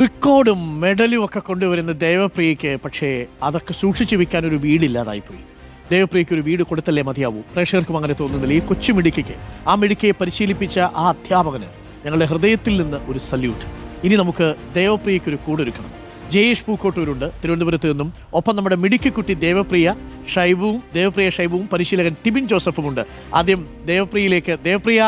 റെക്കോർഡും മെഡലും ഒക്കെ കൊണ്ടുവരുന്ന ദേവപ്രിയയ്ക്ക് പക്ഷേ അതൊക്കെ സൂക്ഷിച്ചു വെക്കാൻ ഒരു വീടില്ലാതായിപ്പോയി. ദേവപ്രിയയ്ക്ക് ഒരു വീട് കൊടുത്തല്ലേ മതിയാവൂ. പ്രേക്ഷകർക്കും അങ്ങനെ തോന്നുന്നില്ല. ഈ കൊച്ചു മിടുക്കിക്ക്, ആ മിടുക്കിയെ പരിശീലിപ്പിച്ച ആ അധ്യാപകന് ഞങ്ങളുടെ ഹൃദയത്തിൽ നിന്ന് ഒരു സല്യൂട്ട്. ഇനി നമുക്ക് ദേവപ്രിയയ്ക്ക് ഒരു കൂടൊരുക്കണം. ജയേഷ് പൂക്കോട്ടൂരുണ്ട് തിരുവനന്തപുരത്ത് നിന്നും. ഒപ്പം നമ്മുടെ മിടുക്കിക്കുട്ടി ദേവപ്രിയ ഷൈബുവും പരിശീലകൻ ടിബിൻ ജോസഫും ഉണ്ട്. ആദ്യം ദേവപ്രിയയിലേക്ക്. Devapriya,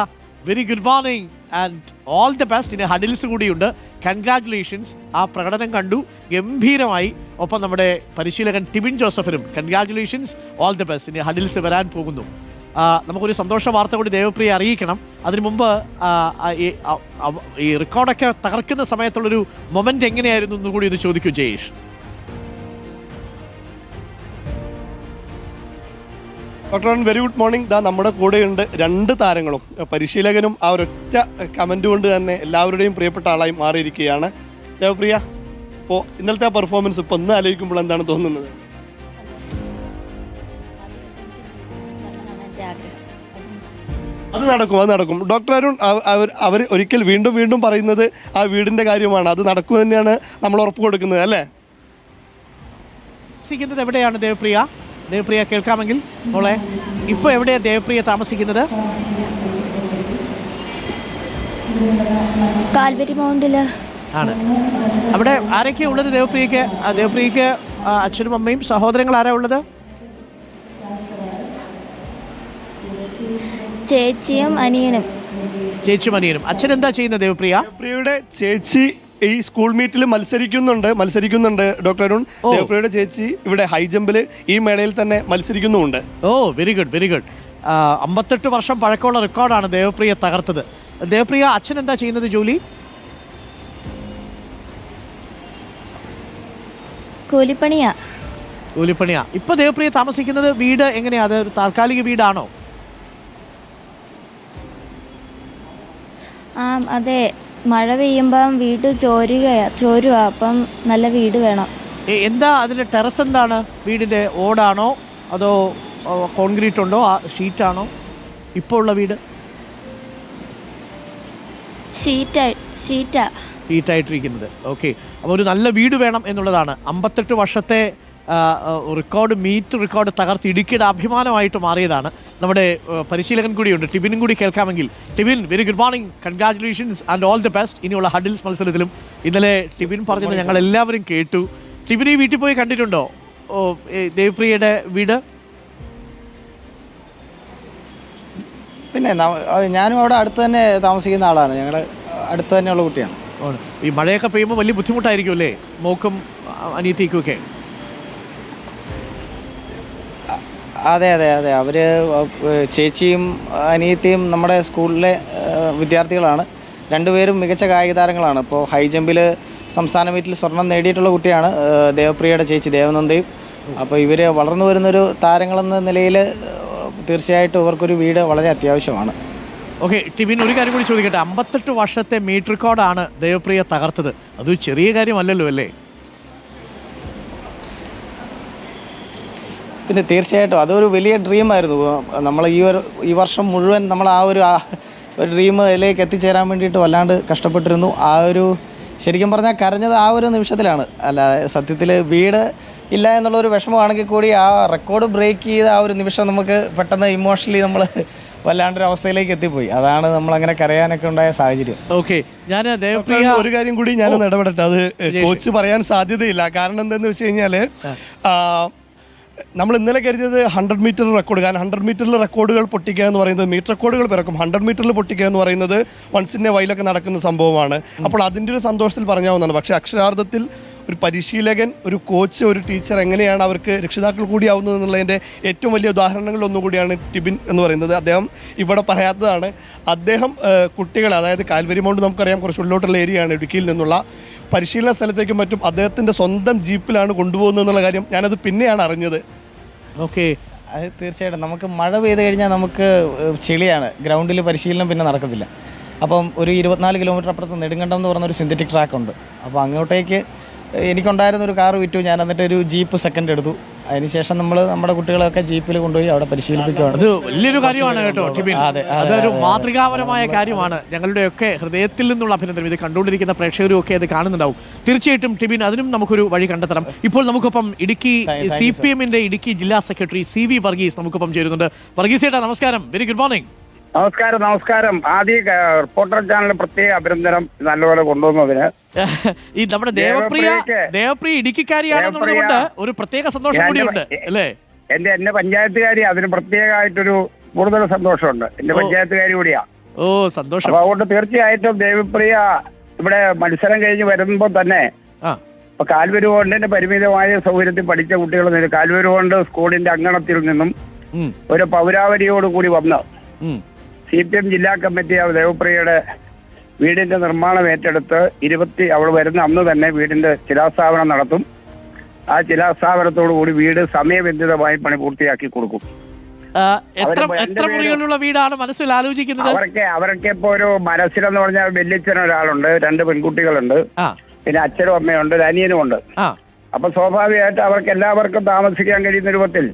very good morning and all the best. ഇനി ഹഡിൽസ് കൂടിയുണ്ട്. കൺഗ്രാറ്റുലേഷൻസ്. ആ പ്രകടനം കണ്ടു, ഗംഭീരമായി. ഒപ്പം നമ്മുടെ പരിശീലകൻ ടിബിൻ ജോസഫിനും കൺഗ്രാറ്റുലേഷൻസ്, ഓൾ ദ ബെസ്റ്റ്. ഇനി ഹഡിൽസ് വരാൻ പോകുന്നു. നമുക്കൊരു സന്തോഷ വാർത്ത കൂടി ദേവപ്രിയ അറിയിക്കണം. അതിനു മുമ്പ് ഈ റെക്കോർഡൊക്കെ തകർക്കുന്ന സമയത്തുള്ളൊരു മൊമെന്റ് എങ്ങനെയായിരുന്നു എന്നുകൂടി ഒന്ന് ചോദിക്കൂ Jayesh. Doctor very good morning. നമ്മുടെ കൂടെയുണ്ട് രണ്ട് താരങ്ങളും. പരിശീലകനും ആ ഒരൊറ്റ കമൻറ്റ് കൊണ്ട് തന്നെ എല്ലാവരുടെയും പ്രിയപ്പെട്ട ആളായി മാറിയിരിക്കുകയാണ്. ദേവപ്രിയ, ഇപ്പോൾ ഇന്നലത്തെ ആ പെർഫോമൻസ് ഇപ്പോൾ ഒന്ന് ആലോചിക്കുമ്പോൾ എന്താണ് തോന്നുന്നത്? അത് നടക്കും. ഡോക്ടർ അരുൺ, അവർ ഒരിക്കൽ വീണ്ടും പറയുന്നത് ആ വീടിൻ്റെ കാര്യമാണ്. അത് നടക്കും തന്നെയാണ് നമ്മൾ ഉറപ്പ് കൊടുക്കുന്നത്, അല്ലേ? താമസിക്കുന്നത് എവിടെയാണ് ദേവപ്രിയ കേൾക്കാമെങ്കിൽ മോളെ, ഇപ്പൊ എവിടെയാ ദേവപ്രിയ താമസിക്കുന്നത്? കാൽവരി മൗണ്ടില് ആണ്. അവിടെ ആരൊക്കെയാ ഉള്ളത് ദേവപ്രിയക്ക്? അച്ഛനും അമ്മയും സഹോദരങ്ങൾ ആരാ ഉള്ളത്? ചേച്ചിയും അനിയനും. അച്ഛൻ എന്താ ചെയ്യുന്നത് ദേവപ്രിയ? ദേവപ്രിയയുടെ ചേച്ചി ഈ സ്കൂൾ മീറ്റിൽ മത്സരിക്കുന്നുണ്ട് ഡോക്ടർ അരുൺ. ദേവപ്രിയയുടെ ചേച്ചി ഇവിടെ ഹൈ ജമ്പിൽ ഈ മേളയിൽ തന്നെ മത്സരിക്കുന്നുമുണ്ട്. ഓ, വെരി ഗുഡ്. 58 വർഷം പഴക്കമുള്ള റെക്കോർഡാണ് ദേവപ്രിയ തകർത്തത്. ദേവപ്രിയ, അച്ഛൻ എന്താ ചെയ്യുന്നത് ജോലി? കൂലിപ്പണിയാ. ഇപ്പൊ ദേവപ്രിയ താമസിക്കുന്നത് വീട് എങ്ങനെയാ? അത് ഒരു താൽക്കാലിക വീടാണോ? അതെ, മഴ പെയ്യുമ്പം വീട് ചോരുക. അപ്പം നല്ല വീട് വേണം. എന്താ അതിന്റെ ടെറസ് എന്താണ്? വീടിന്റെ ഓടാണോ അതോ കോൺക്രീറ്റ് ഉണ്ടോ, ഷീറ്റാണോ ഇപ്പോൾ ഉള്ള വീട്? ഷീറ്റായിട്ടിരിക്കുന്നത്. ഓക്കെ, അപ്പോൾ ഒരു നല്ല വീട് വേണം എന്നുള്ളതാണ്. 58 വർഷത്തെ റെക്കോർഡ് തകർത്ത് ഇടുക്കിയുടെ അഭിമാനമായിട്ട് മാറിയതാണ്. നമ്മുടെ പരിശീലകൻ കൂടിയുണ്ട്, ടിബിനും കൂടി കേൾക്കാമെങ്കിൽ. Tibin, very good morning, congratulations and all the best. ഇനിയുള്ള ഹഡിൽസ് മത്സരത്തിലും ഇന്നലെ ടിബിൻ പറഞ്ഞത് ഞങ്ങൾ എല്ലാവരും കേട്ടു. ടിബിൻ ഈ വീട്ടിൽ പോയി കണ്ടിട്ടുണ്ടോ ദേവപ്രിയയുടെ വീട്? പിന്നെ ഞാനും അവിടെ അടുത്ത് തന്നെ താമസിക്കുന്ന ആളാണ്. ഞങ്ങൾ അടുത്ത് തന്നെയുള്ള കുട്ടിയാണ്. ഈ മഴയൊക്കെ പെയ്യുമ്പോൾ വലിയ ബുദ്ധിമുട്ടായിരിക്കും അല്ലേ മോക്കും അനിയത്തിക്കും ഒക്കെ? അതെ. അവർ ചേച്ചിയും അനിയത്തിയും നമ്മുടെ സ്കൂളിലെ വിദ്യാർത്ഥികളാണ്. രണ്ടുപേരും മികച്ച കായിക താരങ്ങളാണ്. ഇപ്പോൾ ഹൈ ജമ്പിൽ സംസ്ഥാന മീറ്റിൽ സ്വർണം നേടിയിട്ടുള്ള കുട്ടിയാണ് ദേവപ്രിയയുടെ ചേച്ചി ദേവനന്ദയും. അപ്പോൾ ഇവർ വളർന്നു വരുന്നൊരു താരങ്ങളെന്ന നിലയിൽ തീർച്ചയായിട്ടും ഇവർക്കൊരു വീട് വളരെ അത്യാവശ്യമാണ്. ഓക്കെ ടിബിൻ, ഒരു കാര്യം കൂടി ചോദിക്കട്ടെ. 58 വർഷത്തെ മീറ്റ് റെക്കോർഡാണ് ദേവപ്രിയ തകർത്തത്. അതൊരു ചെറിയ കാര്യമല്ലല്ലോ അല്ലേ? പിന്നെ തീർച്ചയായിട്ടും അതൊരു വലിയ ഡ്രീമായിരുന്നു. നമ്മൾ ഈ വർഷം മുഴുവൻ നമ്മൾ ആ ഒരു ഡ്രീമിലേക്ക് എത്തിച്ചേരാൻ വേണ്ടിയിട്ട് വല്ലാണ്ട് കഷ്ടപ്പെട്ടിരുന്നു. ശരിക്കും പറഞ്ഞാൽ കരഞ്ഞത് ആ ഒരു നിമിഷത്തിലാണ്. അല്ല, സത്യത്തിൽ വീട് ഇല്ല എന്നുള്ളൊരു വിഷമമാണെങ്കിൽ കൂടി ആ റെക്കോർഡ് ബ്രേക്ക് ചെയ്ത ആ ഒരു നിമിഷം നമുക്ക് പെട്ടെന്ന് ഇമോഷണലി നമ്മൾ വല്ലാണ്ടൊരു അവസ്ഥയിലേക്ക് എത്തിപ്പോയി. അതാണ് നമ്മൾ അങ്ങനെ കരയാനൊക്കെ ഉണ്ടായ സാഹചര്യം. ഓക്കെ, ഞാൻ ദേവപ്രിയ ഒരു കാര്യം കൂടി ഞാനൊന്ന് ഇടപെടട്ടെ. അത് കോച്ച് പറയാൻ സാധ്യതയില്ല. കാരണം എന്താണെന്ന് വെച്ച് കഴിഞ്ഞാൽ നമ്മൾ ഇന്നലെ കരുതിയത് 100 മീറ്റർ റെക്കോർഡ്. കാരണം 100 മീറ്ററിൽ റെക്കോർഡുകൾ പൊട്ടിക്കുക എന്ന് പറയുന്നത് മീറ്റർ റെക്കോർഡുകൾ പിറക്കും. 100 മീറ്ററിൽ പൊട്ടിക്കുക എന്ന് പറയുന്നത് വൺസിൻ്റെ വൈലൊക്കെ നടക്കുന്ന സംഭവമാണ്. അപ്പോൾ അതിൻ്റെ ഒരു സന്തോഷത്തിൽ പറഞ്ഞാവുന്നതാണ്. പക്ഷേ അക്ഷരാർത്ഥത്തിൽ ഒരു പരിശീലകൻ, ഒരു കോച്ച്, ഒരു ടീച്ചർ എങ്ങനെയാണ് അവർക്ക് രക്ഷിതാക്കൾ കൂടിയാവുന്നത് എന്നുള്ളതിൻ്റെ ഏറ്റവും വലിയ ഉദാഹരണങ്ങളിൽ ഒന്നുകൂടിയാണ് ടിബിൻ എന്ന് പറയുന്നത്. അദ്ദേഹം ഇവിടെ പറയാത്തതാണ്. അദ്ദേഹം കുട്ടികളെ, അതായത് കാൽവരി മൗണ്ട് നമുക്കറിയാം കുറച്ച് ഉള്ളിലോട്ടുള്ള ഏരിയയാണ്. ഇടുക്കിയിൽ നിന്നുള്ള പരിശീലന സ്ഥലത്തേക്കും മറ്റും അദ്ദേഹത്തിൻ്റെ സ്വന്തം ജീപ്പിലാണ് കൊണ്ടുപോകുന്നത് എന്നുള്ള കാര്യം ഞാനത് പിന്നെയാണ് അറിഞ്ഞത്. ഓക്കെ, അത് തീർച്ചയായിട്ടും നമുക്ക് മഴ പെയ്ത് കഴിഞ്ഞാൽ നമുക്ക് ചെളിയാണ്, ഗ്രൗണ്ടിൽ പരിശീലനം പിന്നെ നടക്കത്തില്ല. അപ്പം ഒരു 24 കിലോമീറ്റർ അപ്പുറത്ത് നെടുങ്കണ്ടം എന്ന് പറഞ്ഞൊരു സിന്തറ്റിക് ട്രാക്ക് ഉണ്ട്. അപ്പോൾ അങ്ങോട്ടേക്ക് എനിക്കുണ്ടായിരുന്നൊരു കാർ വിറ്റു ഞാൻ. എന്നിട്ട് ഒരു ജീപ്പ് സെക്കൻഡ് എടുത്തു. അതിനുശേഷം നമ്മൾ നമ്മുടെ കുട്ടികളെയൊക്കെ ജീപ്പിൽ കൊണ്ടുപോയി അവിടെ പരിശീലിപ്പിക്കുകയാണ്. അത് വലിയൊരു കാര്യമാണ് കേട്ടോ ടിബിൻ. അതൊരു മാതൃകാപരമായ കാര്യമാണ്. ഞങ്ങളുടെയൊക്കെ ഹൃദയത്തിൽ നിന്നുള്ള അഭിനന്ദനം. ഇത് കണ്ടുകൊണ്ടിരിക്കുന്ന പ്രേക്ഷകരും ഒക്കെ അത് കാണുന്നുണ്ടാവും. തീർച്ചയായിട്ടും ടിബിൻ, അതിനും നമുക്കൊരു വഴി കണ്ടെത്തണം. ഇപ്പോൾ നമുക്കൊപ്പം ഇടുക്കി CPM-ന്റെ ഇടുക്കി ജില്ലാ സെക്രട്ടറി CV വർഗീസ് നമുക്കൊപ്പം ചേരുന്നുണ്ട്. വർഗീസ് ചേട്ടാ നമസ്കാരം, വെരി ഗുഡ് മോർണിംഗ്. നമസ്കാരം. ആദ്യ റിപ്പോർട്ടർ ചാനലിന് പ്രത്യേക അഭിനന്ദനം നല്ലപോലെ കൊണ്ടുവന്നതിന്. ഈ നമ്മുടെ ദേവപ്രിയ ഇടുക്കിക്കാരിയാണെന്നുള്ളത് കൊണ്ട് ഒരു പ്രത്യേക സന്തോഷം കൂടിയുണ്ട് അല്ലേ? എന്റെ പഞ്ചായത്തുകാരി അതിന് പ്രത്യേകമായിട്ടൊരു കൂടുതൽ സന്തോഷമുണ്ട്. എന്റെ പഞ്ചായത്തുകാരി കൂടിയാ. ഓ സന്തോഷം. അപ്പൊ അതുകൊണ്ട് തീർച്ചയായിട്ടും ദേവപ്രിയ ഇവിടെ മത്സരം കഴിഞ്ഞ് വരുമ്പോ തന്നെ ഇപ്പൊ കാൽവരുകൊണ്ടിന്റെ പരിമിതമായ സൗകര്യത്തിൽ പഠിച്ച കുട്ടികൾ കാൽവരുകൊണ്ട് സ്കൂളിന്റെ അങ്കണത്തിൽ നിന്നും ഒരു പൗരാവലിയോടുകൂടി വന്ന് CPM ജില്ലാ കമ്മിറ്റി ദേവപ്രിയയുടെ വീടിന്റെ നിർമ്മാണം ഏറ്റെടുത്ത് അവൾ വരുന്ന അന്ന് തന്നെ വീടിന്റെ ശിലാസ്ഥാപനം നടത്തും. ആ ശിലാസ്ഥാപനത്തോടു കൂടി വീട് സമയബന്ധിതമായി പണി പൂർത്തിയാക്കി കൊടുക്കും. എത്ര മുറികളുള്ള വീടാണ് മനസ്സിൽ ആലോചിക്കുന്നത്? അവരൊക്കെ ഇപ്പൊ ഒരു മനസ്സിലെന്ന് പറഞ്ഞാൽ വെല്ലിച്ചൻ ഒരാളുണ്ട്, 2 പെൺകുട്ടികളുണ്ട്, പിന്നെ അച്ഛനും അമ്മയുണ്ട്, ഒരു അനിയനും ഉണ്ട്. അപ്പൊ സ്വാഭാവികമായിട്ട് അവർക്ക് എല്ലാവർക്കും താമസിക്കാൻ കഴിയുന്ന രൂപത്തിൽ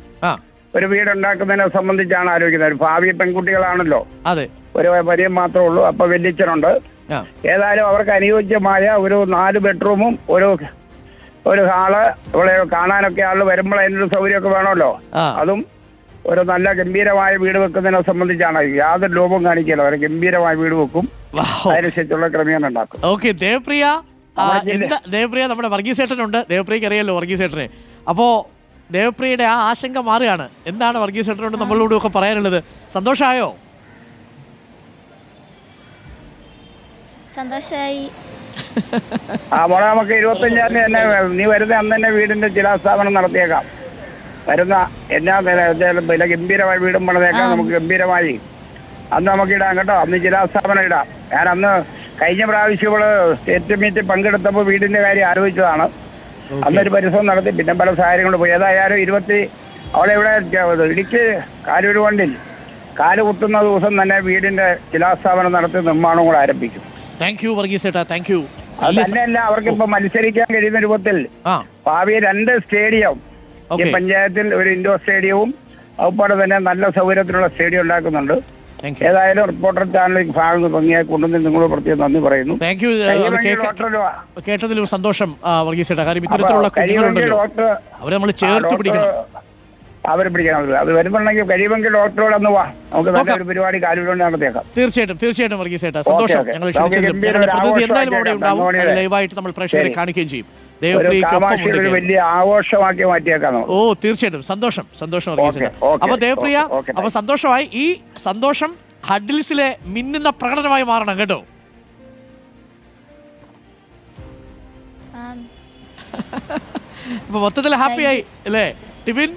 ഒരു വീടുണ്ടാക്കുന്നതിനെ സംബന്ധിച്ചാണ് ആലോചിക്കുന്നത്. ഒരു ഭാവി പെൺകുട്ടികളാണല്ലോ, ഒരു വരിയം മാത്രമേ ഉള്ളൂ. അപ്പൊ വെല്ലിച്ചനുണ്ട്. ഏതായാലും അവർക്ക് അനുയോജ്യമായ ഒരു 4 ബെഡ്റൂമും ഒരു ഹാള്, ഇവിടെ കാണാനൊക്കെ ആള് വരുമ്പോൾ അതിനൊരു സൗകര്യമൊക്കെ വേണമല്ലോ. അതും ഒരു നല്ല ഗംഭീരമായ വീട് വെക്കുന്നതിനെ സംബന്ധിച്ചാണ്. യാതൊരു ലോപം കാണിക്കില്ല, അവർ ഗംഭീരമായ വീട് വെക്കും, അതിനനുസരിച്ചുള്ള ക്രമീകരണം ഉണ്ടാക്കും. ഓക്കെ, ദേവപ്രിയ നമ്മുടെ വർഗീസ് ചേട്ടനുണ്ട്. ദേവപ്രിയക്ക് അറിയാലോ വർഗീസ് ചേട്ടനെ. അപ്പോ ദേവപ്രിയയുടെ ആ ആശങ്ക മാറുകയാണ്. എന്താണ് വർഗീസ് ചേട്ടനോട് നമ്മളോടും ഒക്കെ പറയാനുള്ളത്? സന്തോഷമായോ? സന്തോഷമായി. മോളെ നമുക്ക് 25-ാം തീയതി തന്നെ നീ വരുന്ന അന്ന് തന്നെ വീടിന്റെ ശിലാസ്ഥാപനം നടത്തിയേക്കാം. വരുന്ന എല്ലാ ഗംഭീരമായ വീടും പണിതേക്കാം. നമുക്ക് ഗംഭീരമായി അന്ന് നമുക്ക് ഇടാം കേട്ടോ. അന്ന് ശിലാസ്ഥാപനം ഇടാം. ഞാൻ അന്ന് കഴിഞ്ഞ പ്രാവശ്യം ഇവള് സ്റ്റേറ്റ് മീറ്റ് പങ്കെടുത്തപ്പോൾ വീടിന്റെ കാര്യം ആലോചിച്ചതാണ്. അന്നൊരു പരിശ്രമം നടത്തി, പിന്നെ പല സാഹചര്യങ്ങളും പോയി. ഏതായാലും അവളെ ഇവിടെ ഇടുക്കി കാലൂരുവണ്ടിൽ കാല് കുത്തുന്ന ദിവസം തന്നെ വീടിന്റെ ശിലാസ്ഥാപനം നടത്തി നിർമ്മാണം കൂടെ ആരംഭിക്കും. താങ്ക് യു വർഗീസ് ചേട്ടാ, താങ്ക് യു. അത് തന്നെയല്ല, അവർക്ക് ഇപ്പൊ മത്സരിക്കാൻ കഴിയുന്ന രൂപത്തിൽ ഭാവി 2 സ്റ്റേഡിയം ഈ പഞ്ചായത്തിൽ, ഒരു ഇൻഡോർ സ്റ്റേഡിയവും അതുപോലെ തന്നെ നല്ല സൗകര്യത്തിലുള്ള സ്റ്റേഡിയം ഉണ്ടാക്കുന്നുണ്ട്. ഏതായാലും റിപ്പോർട്ടർ ചാനലിൽ ഭാഗം ഭംഗിയായി കൊണ്ടുവന്ന് നിങ്ങളോട് പ്രത്യേകം നന്ദി പറയുന്നു. Thank you. കേട്ടതിലും സന്തോഷം വർഗീസ് ചേട്ടാ. കാര്യം ഇത്തരത്തിലുള്ള കുഞ്ഞുങ്ങളുണ്ടല്ലോ, അവരെ നമ്മൾ ചേർത്ത് പിടിക്കണം. അവരെ പിടിക്കണം. അത് വരുമ്പോഴെങ്കിൽ കഴിയുമെങ്കിൽ ഡോക്ടറോട് ഒന്ന് വാ, നമുക്ക് നല്ലൊരു പരിപാടി കാര്യം നടത്തിയേക്കാം. തീർച്ചയായിട്ടും വർഗീസ് ചേട്ടാ, സന്തോഷം. ഞങ്ങൾ പ്രതിനിധി എന്തായാലും അവിടെ ഉണ്ടാവും. ലൈവായിട്ട് നമ്മൾ പ്രേക്ഷകരെ കാണിക്കുകയും ചെയ്യും. ഒരു വലിയ ആഘോഷമാക്കി മാറ്റിയേക്കാം. ഓ തീർച്ചയായിട്ടും സന്തോഷം വർഗീസ് ചേട്ടാ. അപ്പൊ ദേവപ്രിയ, അപ്പൊ സന്തോഷമായി. ഈ സന്തോഷം ഹഡിൽസിലെ മിന്നുന്ന പ്രകടനമായി മാറണം കേട്ടോ. അപ്പൊ മൊത്തത്തിൽ ഹാപ്പിയായി അല്ലേ ടിബിൻ?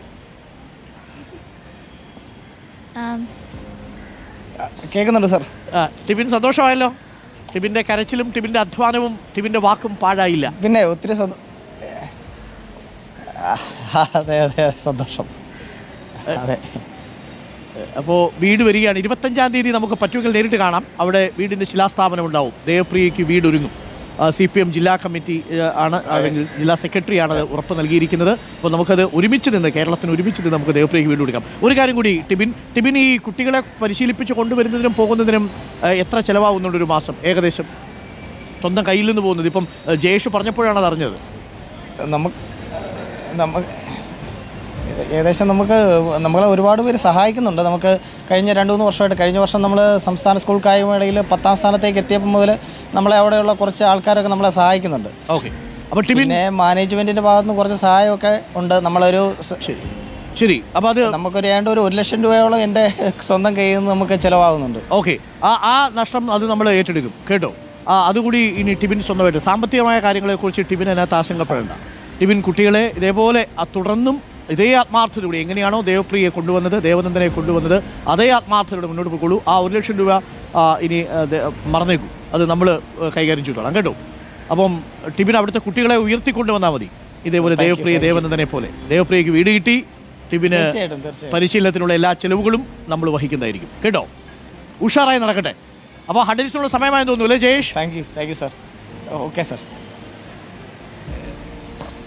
കേൾക്കുന്നുണ്ട് സാർ. ടിബിൻ സന്തോഷമായല്ലോ. ടിബിന്റെ കരച്ചിലും ടിബിന്റെ അധ്വാനവും ടിബിന്റെ വാക്കും പാഴായില്ല. പിന്നെ ഒത്തിരി അതെ സന്തോഷം. അതെ. അപ്പോൾ വീട് വരികയാണ്. 25-ാം തീയതി നമുക്ക് പറ്റുമെങ്കിൽ നേരിട്ട് കാണാം. അവിടെ വീടിന്റെ ശിലാസ്ഥാപനം ഉണ്ടാവും. ദേവപ്രിയയ്ക്ക് വീടൊരുങ്ങും. CPM ജില്ലാ കമ്മിറ്റി ആണ്, അല്ലെങ്കിൽ ജില്ലാ സെക്രട്ടറിയാണ് അത് ഉറപ്പ് നൽകിയിരിക്കുന്നത്. അപ്പോൾ നമുക്കത് കേരളത്തിന് ഒരുമിച്ച് നിന്ന് നമുക്ക് ദേവപ്രിയയ്ക്ക് വീട് കൊടുക്കാം. ഒരു കാര്യം കൂടി ടിബിൻ ഈ കുട്ടികളെ പരിശീലിപ്പിച്ച് കൊണ്ടുവരുന്നതിനും പോകുന്നതിനും എത്ര ചിലവാകുന്നുണ്ട് ഒരു മാസം ഏകദേശം? സ്വന്തം കയ്യിൽ നിന്ന് പോകുന്നത് ഇപ്പം ജയേഷ് പറഞ്ഞപ്പോഴാണ് അത് അറിഞ്ഞത്. ഏകദേശം നമ്മളെ ഒരുപാട് പേര് സഹായിക്കുന്നുണ്ട്. നമുക്ക് കഴിഞ്ഞ 2-3 വർഷമായിട്ട്, കഴിഞ്ഞ വർഷം നമ്മൾ സംസ്ഥാന സ്കൂൾ കായികമേളയിൽ 10ാം സ്ഥാനത്തേക്ക് എത്തിയപ്പോൾ മുതൽ നമ്മളെ അവിടെയുള്ള കുറച്ച് ആൾക്കാരൊക്കെ നമ്മളെ സഹായിക്കുന്നുണ്ട്. അപ്പോൾ പിന്നെ മാനേജ്മെന്റിന്റെ ഭാഗത്ത് നിന്ന് കുറച്ച് സഹായമൊക്കെ ഉണ്ട്. നമ്മളൊരു ശരി, അപ്പോൾ അത് നമുക്കൊരു ഏതാണ്ട് ഒരു 1 ലക്ഷം രൂപയോളം എൻ്റെ സ്വന്തം കയ്യിൽ നിന്ന് നമുക്ക് ചിലവാകുന്നുണ്ട്. ഓക്കെ, ആ നഷ്ടം അത് നമ്മൾ ഏറ്റെടുക്കും കേട്ടോ. അതുകൂടി ഇനി ടിബിൻ സ്വന്തമായിട്ട് സാമ്പത്തികമായ കാര്യങ്ങളെക്കുറിച്ച് ടിബിൻ അതിനകത്ത് ആശങ്കപ്പെടേണ്ട. ടിബിൻ കുട്ടികളെ ഇതേപോലെ തുടർന്നും ഇതേ ആത്മാർത്ഥതയോടെ എങ്ങനെയാണോ ദേവപ്രിയയെ കൊണ്ടുവന്നത്, ദേവനന്ദനെ കൊണ്ടുവന്നത്, അതേ ആത്മാർത്ഥതയോടെ മുന്നോട്ട് പോയിക്കോളൂ. ആ 1 ലക്ഷം രൂപ ഇനി മറന്നേക്കൂ, അത് നമ്മൾ കൈകാര്യം ചെയ്തോളാം കേട്ടോ. അപ്പം ടിബിൻ അവിടുത്തെ കുട്ടികളെ ഉയർത്തിക്കൊണ്ടുവന്നാൽ മതി. ഇതേപോലെ ദേവനന്ദനെ പോലെ ദേവപ്രിയയ്ക്ക് വീട് കിട്ടി. ടിബിന് പരിശീലനത്തിനുള്ള എല്ലാ ചെലവുകളും നമ്മൾ വഹിക്കുന്നതായിരിക്കും കേട്ടോ. ഉഷാറായി നടക്കട്ടെ. അപ്പോൾ ഹഡിൽസിനുള്ള സമയമായെന്ന് തോന്നുന്നു അല്ലേ Jayesh? Thank you sir. Okay sir.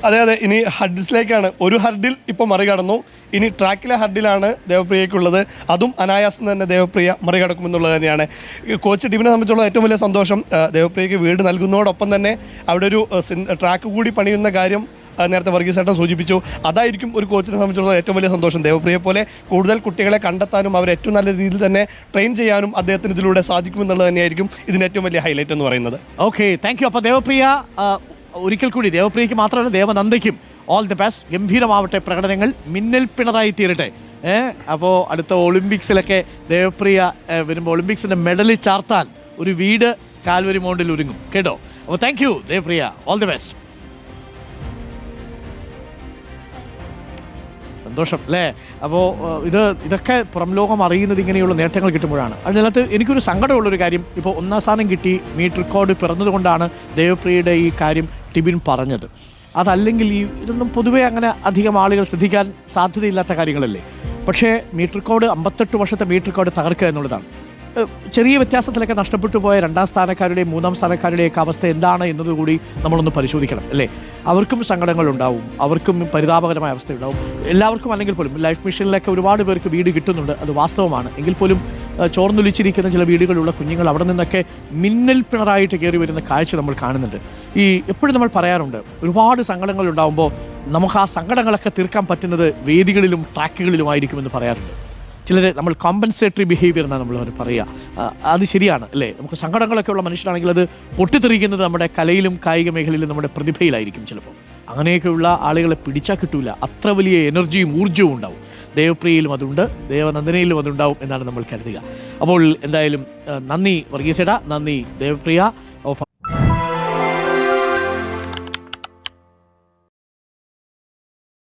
അതെ അതെ, ഇനി ഹഡിൽസിലേക്കാണ്. ഒരു ഹർഡിൽ ഇപ്പോൾ മറികടന്നു, ഇനി ട്രാക്കിലെ ഹർഡിലാണ് ദേവപ്രിയയ്ക്കുള്ളത്. അതും അനായാസം തന്നെ ദേവപ്രിയ മറികടക്കുമെന്നുള്ളത് തന്നെയാണ് കോച്ച് ടീമിനെ സംബന്ധിച്ചുള്ള ഏറ്റവും വലിയ സന്തോഷം. ദേവപ്രിയയ്ക്ക് വീട് നൽകുന്നതോടൊപ്പം തന്നെ അവിടെ ഒരു ട്രാക്ക് കൂടി പണിയുന്ന കാര്യം നേരത്തെ വർഗീസ് ചേട്ടൻ സൂചിപ്പിച്ചു. അതായിരിക്കും ഒരു കോച്ചിനെ സംബന്ധിച്ചുള്ള ഏറ്റവും വലിയ സന്തോഷം. ദേവപ്രിയെ പോലെ കൂടുതൽ കുട്ടികളെ കണ്ടെത്താനും അവരെ ഏറ്റവും നല്ല രീതിയിൽ തന്നെ ട്രെയിൻ ചെയ്യാനും അദ്ദേഹത്തിന് ഇതിലൂടെ സാധിക്കുമെന്നുള്ളത് തന്നെയായിരിക്കും ഇതിൻ്റെ ഏറ്റവും വലിയ ഹൈലൈറ്റ് എന്ന് പറയുന്നത്. Okay, thank you. അപ്പോൾ ദേവപ്രിയ ഒരിക്കൽ കൂടി ദേവപ്രിയയ്ക്ക് മാത്രമല്ല ദേവനന്ദയ്ക്കും ഓൾ ദി ബെസ്റ്റ്. ഗംഭീരമാവട്ടെ പ്രകടനങ്ങൾ, മിന്നൽ പിണറായി തീരട്ടെ. അപ്പോൾ അടുത്ത ഒളിമ്പിക്സിലൊക്കെ ദേവപ്രിയ വരുമ്പോൾ ഒളിമ്പിക്സിൻ്റെ മെഡൽ ചാർത്താൻ ഒരു വീട് കാൽവരി മൗണ്ടിൽ ഒരുങ്ങും കേട്ടോ. അപ്പോൾ thank you Devapriya, all the best. സന്തോഷം അല്ലേ? അപ്പോൾ ഇതൊക്കെ പുറം ലോകം അറിയുന്നത് ഇങ്ങനെയുള്ള നേട്ടങ്ങൾ കിട്ടുമ്പോഴാണ്. അതിനകത്ത് എനിക്കൊരു സങ്കടമുള്ളൊരു കാര്യം, ഇപ്പോൾ 1ാം സ്ഥാനം കിട്ടി, മീറ്റ് റെക്കോർഡ് പിറന്നതുകൊണ്ടാണ് ദേവപ്രിയയുടെ ഈ കാര്യം ടിബിൻ പറഞ്ഞത്. അതല്ലെങ്കിൽ ഇതൊന്നും പൊതുവേ അങ്ങനെ അധികം ആളുകൾ ശ്രദ്ധിക്കാൻ സാധ്യതയില്ലാത്ത കാര്യങ്ങളല്ലേ. പക്ഷേ മീറ്റ് റെക്കോർഡ് 58 വർഷത്തെ മീറ്റ് റെക്കോർഡ് തകർക്കുക എന്നുള്ളതാണ്. ചെറിയ വ്യത്യാസത്തിലൊക്കെ നഷ്ടപ്പെട്ടു പോയ 2ാം സ്ഥാനക്കാരുടെയും 3ാം സ്ഥാനക്കാരുടെയൊക്കെ അവസ്ഥ എന്താണ് എന്നതുകൂടി നമ്മളൊന്ന് പരിശോധിക്കണം അല്ലേ. അവർക്കും സങ്കടങ്ങളുണ്ടാവും, അവർക്കും പരിതാപകരമായ അവസ്ഥയുണ്ടാവും. എല്ലാവർക്കും അല്ലെങ്കിൽ പോലും ലൈഫ് മിഷനിലൊക്കെ ഒരുപാട് പേർക്ക് വീട് കിട്ടുന്നുണ്ട്, അത് വാസ്തവമാണ്. എങ്കിൽ പോലും ചോർന്നൊലിച്ചിരിക്കുന്ന ചില വീടുകളുള്ള കുഞ്ഞുങ്ങൾ അവിടെ നിന്നൊക്കെ മിന്നൽ പിണറായിട്ട് കയറി വരുന്ന കാഴ്ച നമ്മൾ കാണുന്നുണ്ട്. എപ്പോഴും നമ്മൾ പറയാറുണ്ട്, ഒരുപാട് സങ്കടങ്ങൾ ഉണ്ടാകുമ്പോൾ നമുക്ക് ആ സങ്കടങ്ങളൊക്കെ തീർക്കാൻ പറ്റുന്നത് വേദികളിലും ട്രാക്കുകളിലുമായിരിക്കുമെന്ന് പറയാറുണ്ട്. ചിലർ നമ്മൾ കോമ്പൻസേറ്ററി ബിഹേവിയർ എന്നാണ് നമ്മൾ പറയുക. അത് ശരിയാണ് അല്ലേ. നമുക്ക് സങ്കടങ്ങളൊക്കെ ഉള്ള മനുഷ്യനാണെങ്കിൽ അത് പൊട്ടിത്തെറിക്കുന്നത് നമ്മുടെ കലയിലും കായിക മേഖലയിലും നമ്മുടെ പ്രതിഭയിലായിരിക്കും. ചിലപ്പോൾ അങ്ങനെയൊക്കെയുള്ള ആളുകളെ പിടിച്ചാൽ കിട്ടൂല, അത്ര വലിയ എനർജിയും ഊർജ്ജവും ഉണ്ടാവും. ദേവപ്രിയയിലും അതുണ്ട്, ദേവനന്ദനയിലും അതുണ്ടാവും എന്നാണ് നമ്മൾ കരുതുക. അപ്പോൾ എന്തായാലും നന്ദി വർഗീസേട, നന്ദി ദേവപ്രിയ.